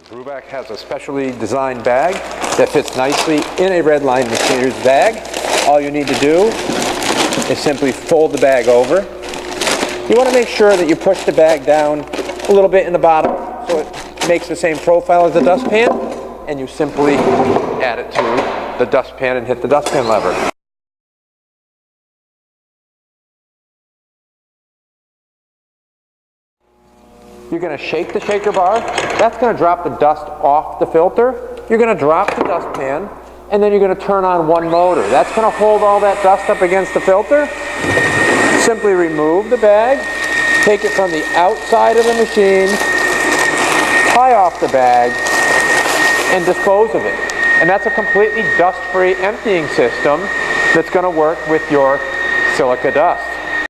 Ruwac has a specially designed bag that fits nicely in a Red Line machiner's bag. All you need to do is simply fold the bag over. You want to make sure that you push the bag down a little bit in the bottom so it makes the same profile as the dustpan, and you simply add it to the dustpan and hit the dustpan lever. You're going to shake the shaker bar. That's going to drop the dust off the filter. You're going to drop the dustpan, and then you're going to turn on one motor. That's going to hold all that dust up against the filter. Simply remove the bag, take it from the outside of the machine, tie off the bag, and dispose of it. And that's a completely dust-free emptying system that's going to work with your silica dust.